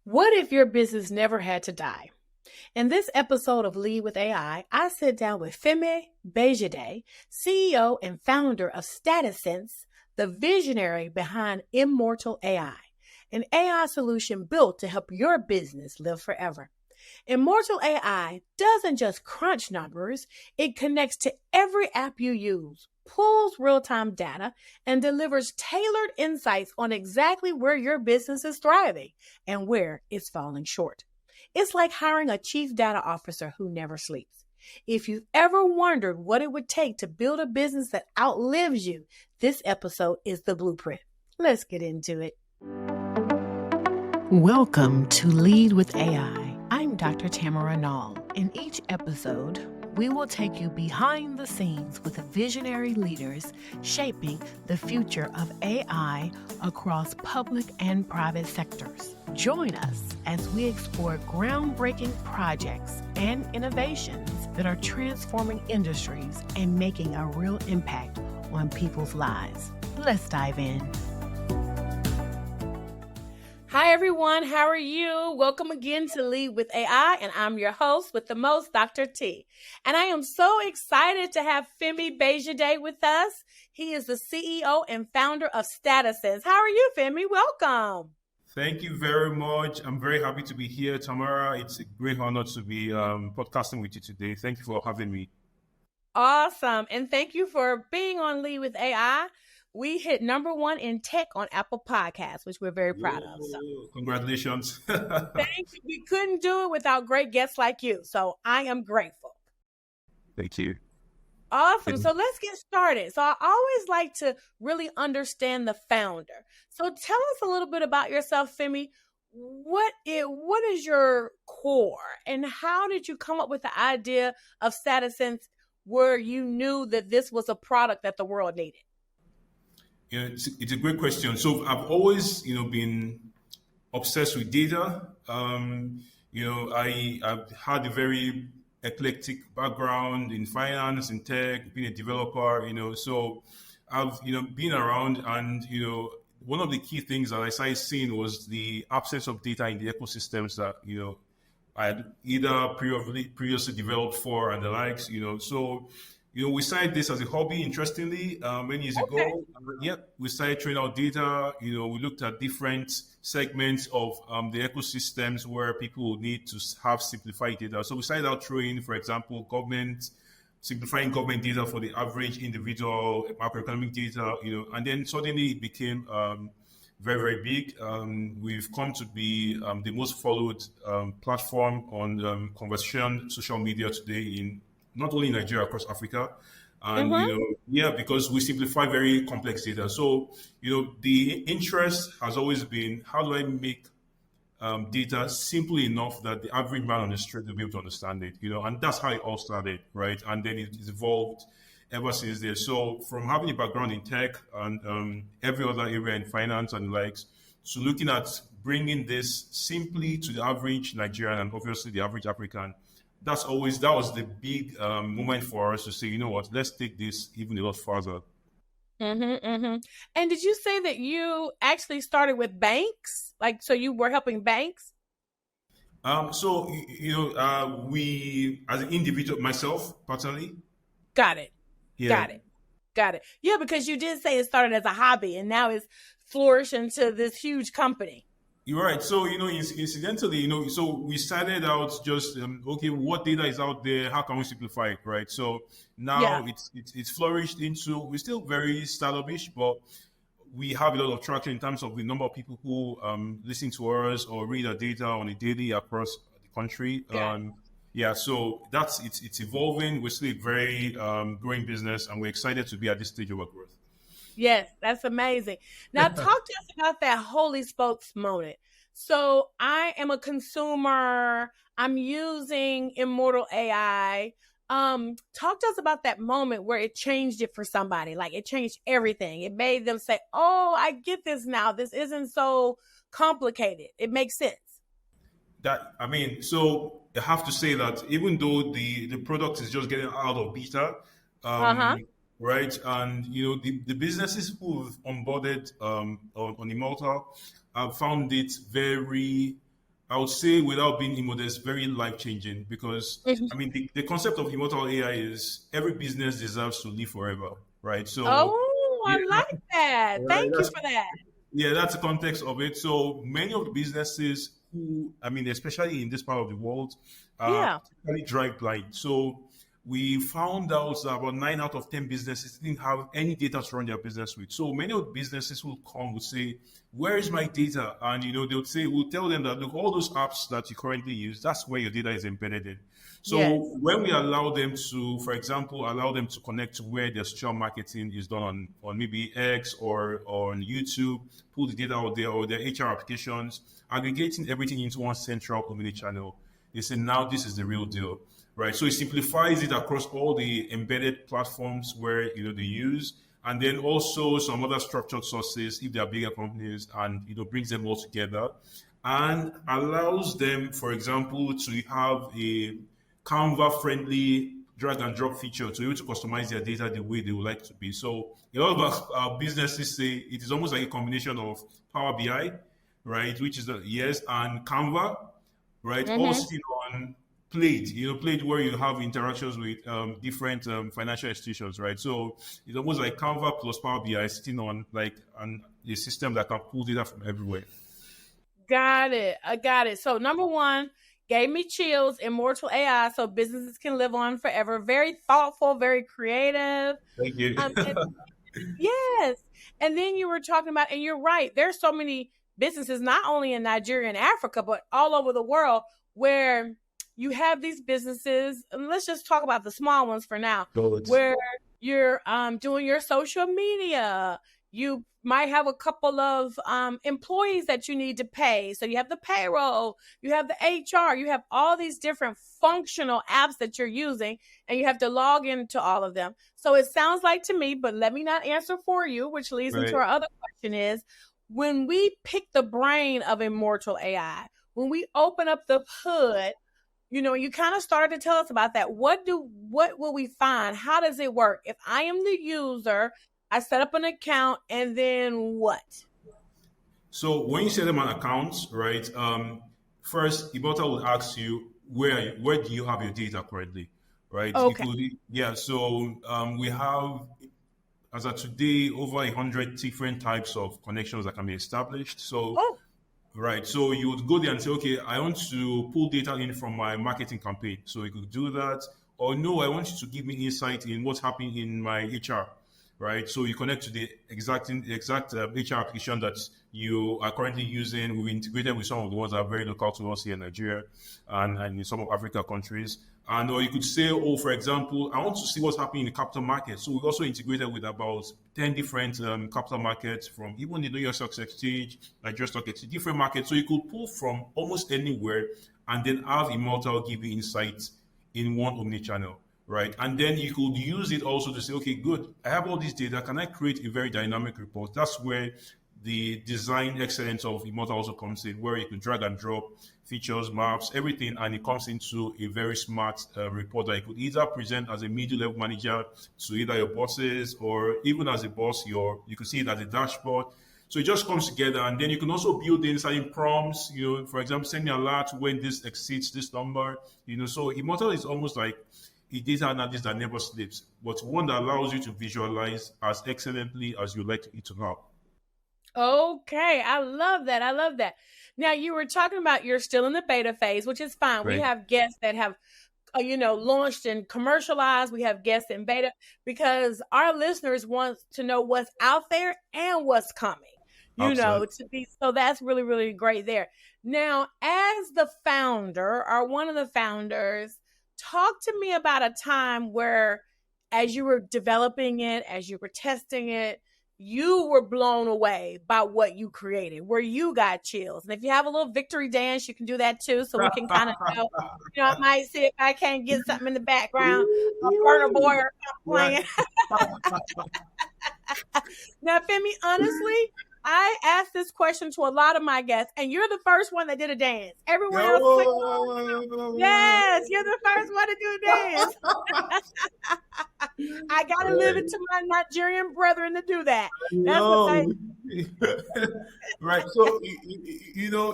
What if your business never had to die? In this episode of Lead with AI, I sit down with Femi Bejide, CEO and founder of Statisense, the visionary behind Immortal AI, an AI solution built to help your business live forever. Immortal AI doesn't just crunch numbers, it connects to every app you use, pulls real-time data, and delivers tailored insights on exactly where your business is thriving and where it's falling short. It's like hiring a chief data officer who never sleeps. If you've ever wondered what it would take to build a business that outlives you, this episode is the blueprint. Let's get into it. Welcome to Lead with AI. I'm Dr. Tamara Nall. In each episode, we will take you behind the scenes with visionary leaders shaping the future of AI across public and private sectors. Join us as we explore groundbreaking projects and innovations that are transforming industries and making a real impact on people's lives. Let's dive in. Hi, everyone. How are you? Welcome again to Lead with AI, and I'm your host with the most, Dr. T. And I am so excited to have Femi Bejide with us. He is the CEO and founder of Statisense. How are you, Femi? Welcome. Thank you very much. I'm very happy to be here, Tamara. It's a great honor to be podcasting with you today. Thank you for having me. Awesome. And thank you for being on Lead with AI. We hit #1 in tech on Apple Podcasts, which we're very proud of. So. Congratulations. Thank you. We couldn't do it without great guests like you. So I am grateful. Thank you. Awesome. So let's get started. So I always like to really understand the founder. So tell us a little bit about yourself, Femi. What is your core, and how did you come up with the idea of Statisense where you knew that this was a product that the world needed? It's a great question. So I've always, been obsessed with data. I've had a very eclectic background in finance, in tech, being a developer, so I've, been around, and, one of the key things that I started seeing was the absence of data in the ecosystems that, I had either previously developed for and the likes, so we started this as a hobby, interestingly, many years ago. We started throwing out data. We looked at different segments of the ecosystems where people would need to have simplified data. So we started out throwing, for example, simplifying government data for the average individual, macroeconomic data, and then suddenly it became very, very big. We've come to be the most followed platform on conversation social media today in not only Nigeria, across Africa. And, because we simplify very complex data. So, the interest has always been, how do I make data simple enough that the average man on the street will be able to understand it, and that's how it all started, right? And then it's evolved ever since there. So from having a background in tech and every other area in finance and the likes, to looking at bringing this simply to the average Nigerian and obviously the average African, that was the big moment for us to say, you know what, let's take this even a lot further. And did you say that you actually started with banks? So you were helping banks? We, as an individual, myself, personally. Got it. Yeah. Got it. Yeah, because you did say it started as a hobby and now it's flourished into this huge company. You're right. So, incidentally, so we started out just, what data is out there? How can we simplify it, right? So now it's flourished into, we're still very startup-ish, but we have a lot of traction in terms of the number of people who listen to us or read our data on a daily across the country. So it's evolving. We're still a very growing business, and we're excited to be at this stage of our growth. Yes, that's amazing. Now, talk to us about that Holy Spokes moment. So I am a consumer. I'm using Immortal AI. Talk to us about that moment where it changed it for somebody. Like, it changed everything. It made them say, oh, I get this now. This isn't so complicated. It makes sense. So I have to say that even though the product is just getting out of beta, right? And the businesses who've onboarded on Immortal have found it very I would say, without being immodest, very life changing because Mhm. I mean the concept of immortal AI is every business deserves to live forever, right? So Oh, I yeah, like that. right. Thank you for that. That's the context of it. So many of the businesses who, I mean, especially in this part of the world, Yeah. typically drive blind. So we found out that about 9 out of 10 businesses didn't have any data to run their business with. So many of the businesses will come will say, "Where is my data?" And they'll say, "We'll tell them that look, all those apps that you currently use, that's where your data is embedded in." Yes. So when we allow them to, for example, allow them to connect to where their social marketing is done on maybe X or on YouTube, pull the data out there or their HR applications, aggregating everything into one central community channel. They say now this is the real deal, right? So it simplifies it across all the embedded platforms where they use, and then also some other structured sources if they are bigger companies, and brings them all together, and allows them, for example, to have a Canva friendly drag and drop feature to be able to customize their data the way they would like to be. So a lot of our businesses say it is almost like a combination of Power BI, right, which is the yes, and Canva, right, all Mm-hmm. sitting on Plate, Plate where you have interactions with different financial institutions, right? So it's almost like Canva plus Power BI sitting on like a system that can pull data from everywhere. Got it. I got it. So number one, gave me chills, Immortal AI, so businesses can live on forever. Very thoughtful, very creative. Thank you. And yes. And then you were talking about, and you're right, there's so many businesses, not only in Nigeria and Africa, but all over the world where you have these businesses, and let's just talk about the small ones for now, Good. where you're doing your social media. You might have a couple of employees that you need to pay. So you have the payroll, you have the HR, you have all these different functional apps that you're using, and you have to log into all of them. So it sounds like to me, but let me not answer for you, which leads into Right. our other question is when we pick the brain of Immortal AI, when we open up the hood, you kind of started to tell us about that. What will we find? How does it work? If I am the user, I set up an account, and then what? So when you set them on accounts, right? First, Immortal will ask you where do you have your data currently, right? Okay. Yeah. So we have, as of today, over 100 different types of connections that can be established. So Oh, right. So you would go there and say, okay, I want to pull data in from my marketing campaign. So you could do that. Or no, I want you to give me insight in what's happening in my HR. Right. So you connect to the exact HR application that you are currently using. We've integrated with some of the ones that are very local to us here in Nigeria and in some of Africa countries. And or you could say, oh, for example, I want to see what's happening in the capital market. So we've also integrated with about 10 different capital markets from even the New York Stock Exchange, Nigeria Stock Exchange, different markets. So you could pull from almost anywhere and then have Immortal give you insights in one omni-channel, right? And then you could use it also to say, okay, good, I have all this data. Can I create a very dynamic report? That's where the design excellence of Immortal also comes in, where you can drag and drop features, maps, everything, and it comes into a very smart report that you could either present as a middle level manager to either your bosses or even as a boss, you could see it as a dashboard. So it just comes together, and then you can also build in certain prompts. For example, send me an alert when this exceeds this number. So Immortal is almost like a data analyst that never sleeps, but one that allows you to visualize as excellently as you like it to have. okay. I love that. I love that. Now, you were talking about you're still in the beta phase, which is fine. We Right. have guests that have, launched and commercialized. We have guests in beta because our listeners want to know what's out there and what's coming, Absolutely. to be. So that's really, really great there. Now, as the founder or one of the founders, talk to me about a time where, as you were developing it, as you were testing it, you were blown away by what you created, where you got chills. And if you have a little victory dance, you can do that too, so we can kind of know. I might see if I can't get something in the background, a burner boy or something Right. playing. Now, Femi, honestly, I asked this question to a lot of my guests, and you're the first one that did a dance. Everyone else is like, yes, you're the first one to do a dance. I got to live it to my Nigerian brethren to do that. That's what No. Right. So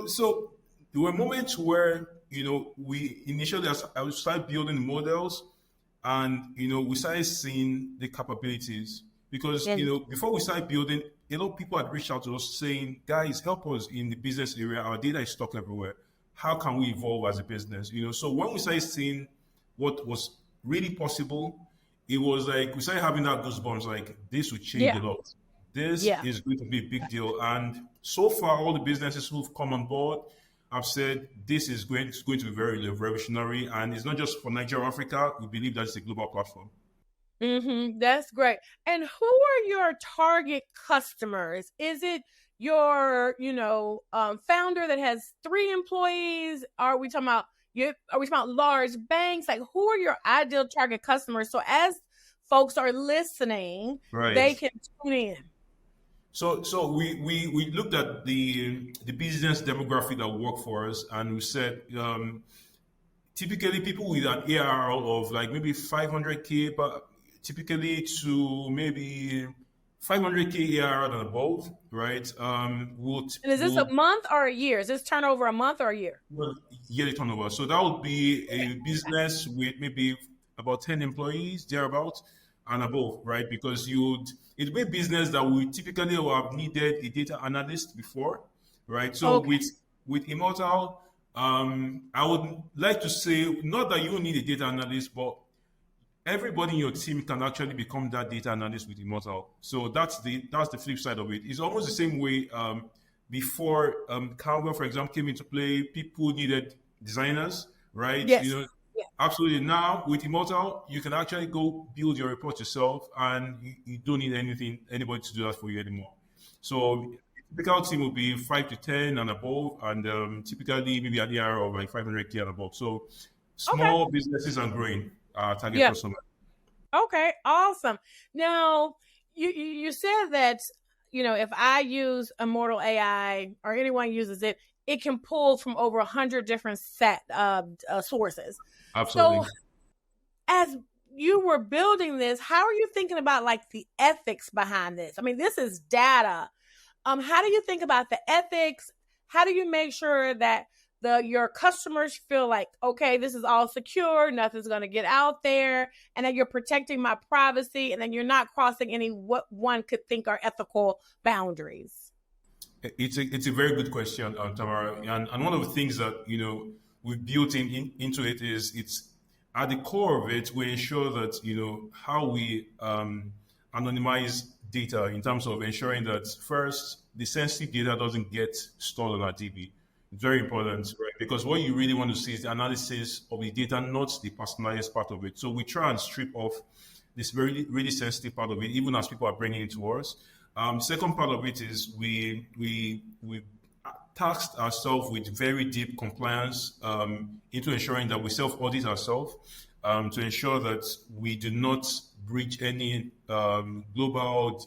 so there were moments where, we initially, I would start building models, and, we started seeing the capabilities because, And before we started building, a lot of people had reached out to us saying, guys, help us in the business area. Our data is stuck everywhere. How can we evolve as a business? So when we started seeing what was really possible, it was like we started having that goosebumps, like this will change yeah, a lot. This yeah. is going to be a big deal. And so far, all the businesses who've come on board have said this is going to be very revolutionary. And it's not just for Nigeria or Africa. We believe that it's a global platform. That's great. And who are your target customers? Is it your, founder that has 3 employees? Are we talking about large banks? Like, who are your ideal target customers? So as folks are listening, they Right. can tune in. So we looked at the business demographic that work for us, and we said typically people with an ARR of like maybe 500K, but typically to maybe 500K ARR and above, right? And is this a month or a year? Is this turnover a month or a year? Yearly turnover. So that would be Okay. a business with maybe about 10 employees, thereabouts, and above, right? Because it would be a business that we typically would have needed a data analyst before, right? So Okay. with Immortal, I would like to say not that you need a data analyst, but everybody in your team can actually become that data analyst with Immortal. So that's the flip side of it. It's almost the same way before Canva, for example, came into play. People needed designers, right? Yes. Yeah. Absolutely. Now with Immortal, you can actually go build your report yourself, and you don't need anybody to do that for you anymore. So typical team will be 5 to 10 and above, and typically maybe an ARR of like 500K and above. So Okay. small businesses are growing target Yeah. customer. Okay. Awesome. Now, you said that, if I use Immortal AI or anyone uses it, it can pull from over 100 different sources. So Absolutely. as you were building this, how are you thinking about like the ethics behind this? I mean, this is data. How do you think about the ethics? How do you make sure that your customers feel like, okay, this is all secure, nothing's going to get out there, and that you're protecting my privacy, and then you're not crossing any what one could think are ethical boundaries? It's a very good question, Tamara. And one of the things that we built into it is it's at the core of it. We ensure that how we anonymize data in terms of ensuring that first the sensitive data doesn't get stored on our DB. It's very important, right? Because what you really want to see is the analysis of the data, not the personalized part of it. So we try and strip off this very really sensitive part of it, even as people are bringing it to us. Second part of it is we tasked ourselves with very deep compliance into ensuring that we self-audit ourselves to ensure that we do not breach any global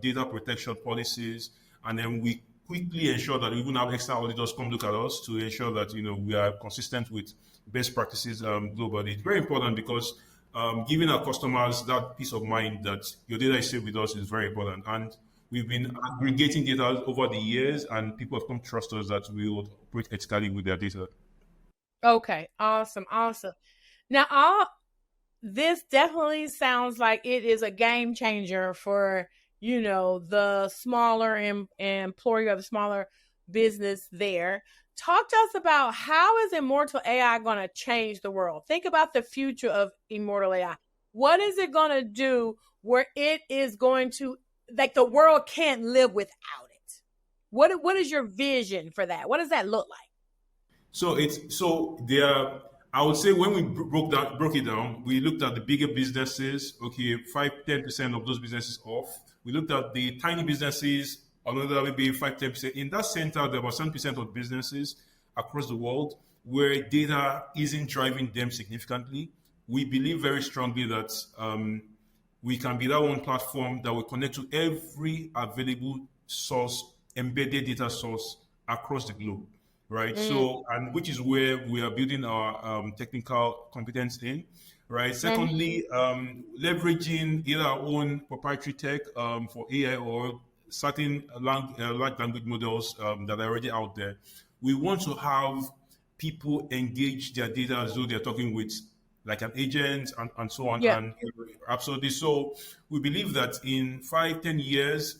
data protection policies, and then we quickly ensure that we even have external auditors come look at us to ensure that we are consistent with best practices globally. It's very important because giving our customers that peace of mind that your data is safe with us is very important. And we've been aggregating data over the years, and people have come to trust us that we will operate ethically with their data. Okay, awesome. Now, this definitely sounds like it is a game changer for the smaller employer, the smaller business there. Talk to us about how is Immortal AI going to change the world? Think about the future of Immortal AI. What is it going to do where it is going to, like, the world can't live without it? What is your vision for that? What does that look like? I would say when we broke it down, we looked at the bigger businesses. Okay, 5-10% of those businesses off. We looked at the tiny businesses, another maybe 5-10%. In that center, there were 7% of businesses across the world where data isn't driving them significantly. We believe very strongly that we can be that one platform that will connect to every available source, embedded data source across the globe, right? So, and which is where we are building our technical competence in, right? Secondly, leveraging either our own proprietary tech for AI or certain large language models that are already out there. we want to have people engage their data as though they're talking with like an agent and so on. Yeah. And absolutely. So we believe that in 5, 10 years,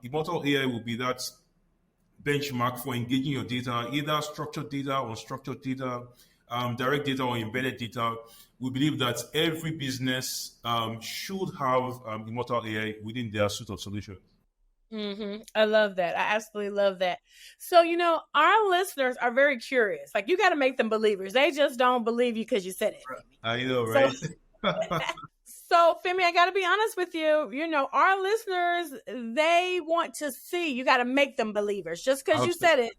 Immortal AI will be that benchmark for engaging your data, either structured data, unstructured data, direct data, or embedded data. We believe that every business should have Immortal AI within their suite of solutions. I love that. I absolutely love that. So, our listeners are very curious. Like, you got to make them believers. They just don't believe you because you said it. I know, right? So, Femi, I got to be honest with you. Our listeners, they want to see. You got to make them believers just because you said it.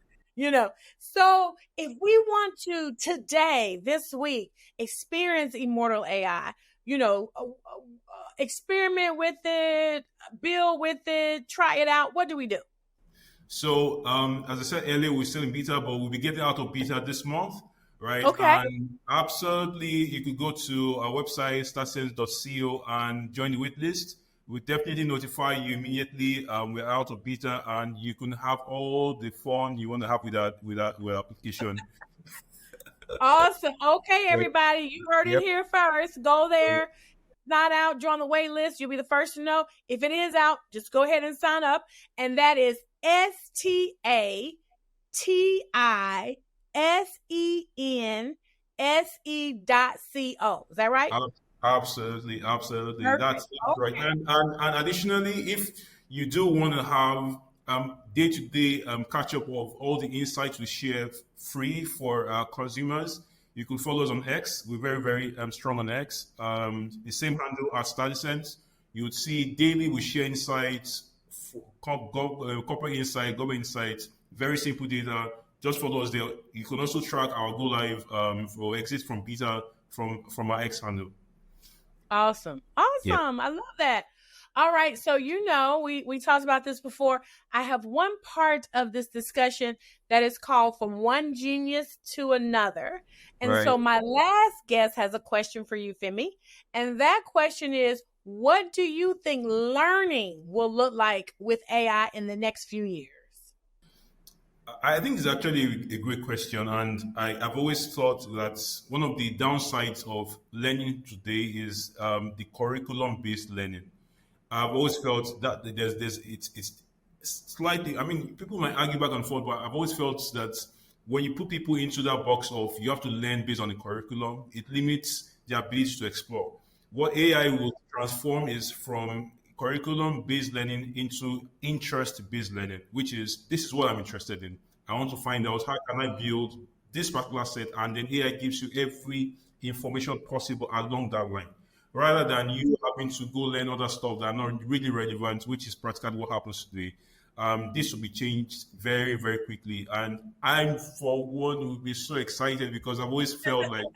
So if we want to today, this week, experience Immortal AI, experiment with it, build with it, try it out, what do we do? So, as I said earlier, we're still in beta, but we'll be getting out of beta this month, right? Okay. And absolutely, you could go to our website, statisense.co, and join the waitlist. We'll definitely notify you immediately. We're out of beta, and you can have all the fun you want to have with our application. Awesome. Okay, everybody, you heard it here first. Go there. Not out, join the wait list. You'll be the first to know. If it is out, just go ahead and sign up. And that is statisense.co. Is that right? Absolutely. Perfect. That's right. And additionally, if you do want to have day-to-day catch up of all the insights we share free for our consumers, you can follow us on X. We're very, very strong on X. The same handle as Statisense. You would see daily we share insights, corporate insight, government insights, very simple data. Just follow us there. You can also track our go live or exit from beta from our X handle. Awesome. Yeah. I love that. All right. So, we talked about this before. I have one part of this discussion that is called From One Genius to Another. And so my last guest has a question for you, Femi. And that question is, what do you think learning will look like with AI in the next few years? I think it's actually a great question. And I've always thought that one of the downsides of learning today is the curriculum-based learning. I've always felt that it's slightly, people might argue back and forth, but I've always felt that when you put people into that box of you have to learn based on the curriculum, it limits their ability to explore. What AI will transform is from curriculum-based learning into interest-based learning, which is, this is what I'm interested in. I want to find out how can I build this particular set, and then AI gives you every information possible along that line, rather than you having to go learn other stuff that are not really relevant, which is practically what happens today. This will be changed very, very quickly. And I'm, for one, will be so excited because I've always felt like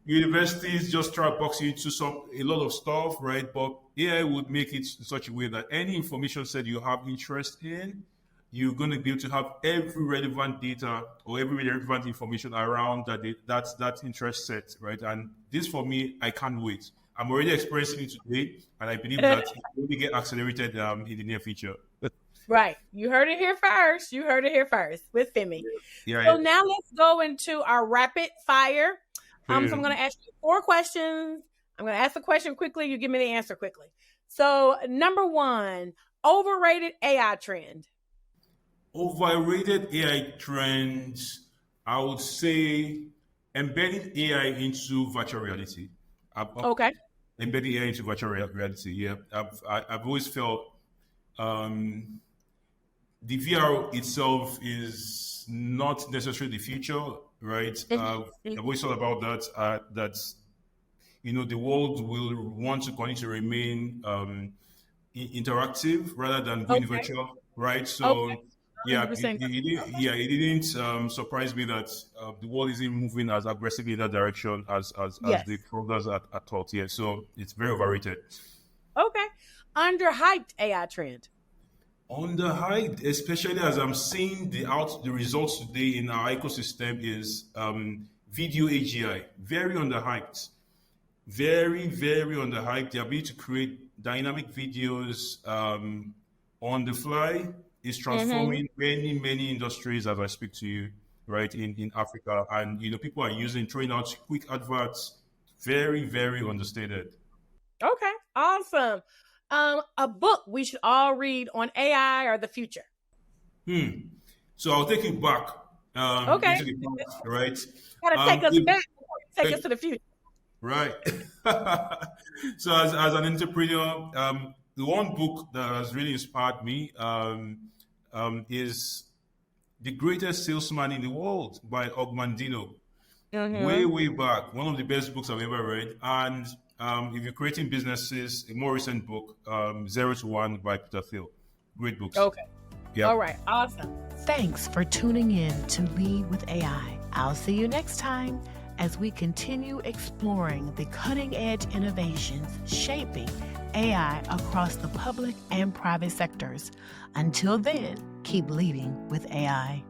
universities just try to box you into a lot of stuff, right? But AI would make it in such a way that any information set you have interest in, you're going to be able to have every relevant data or every relevant information around that interest set, right? And this, for me, I can't wait. I'm already experiencing it today, and I believe that it will get accelerated in the near future. Right. You heard it here first. With Femi. So now let's go into our rapid fire. So I'm going to ask you 4 questions. I'm going to ask the question quickly. You give me the answer quickly. So number 1, overrated AI trend. Overrated AI trends, I would say embedding AI into virtual reality. Okay. Embedding AI into virtual reality. Yeah. I've always felt the VR itself is not necessarily the future, right? I've always thought about that, the world will want to continue to remain interactive rather than going virtual, right? So, it didn't surprise me that the world isn't moving as aggressively in that direction as the programs are taught here. So it's very overrated. Okay. Underhyped AI trend. Underhyped, especially as I'm seeing the results today in our ecosystem, is video AGI. Very underhyped. Very, very underhyped. The ability to create dynamic videos on the fly is transforming many, many industries as I speak to you. right, in Africa. And, people are throwing out quick adverts, very, very understated. Okay, awesome. A book we should all read on AI or the future. So I'll take you back Okay, into the past, right? gotta take us back before you take us to the future. Right. So as an entrepreneur, the one book that has really inspired me is The Greatest Salesman in the World by Ogmandino. Way back, one of the best books I've ever read. And if you're creating businesses, a more recent book, 0 to 1 by Peter Thiel. Great books. Okay. Yep. All right. Awesome. Thanks for tuning in to Lead with AI. I'll see you next time as we continue exploring the cutting-edge innovations shaping AI across the public and private sectors. Until then, keep leading with AI.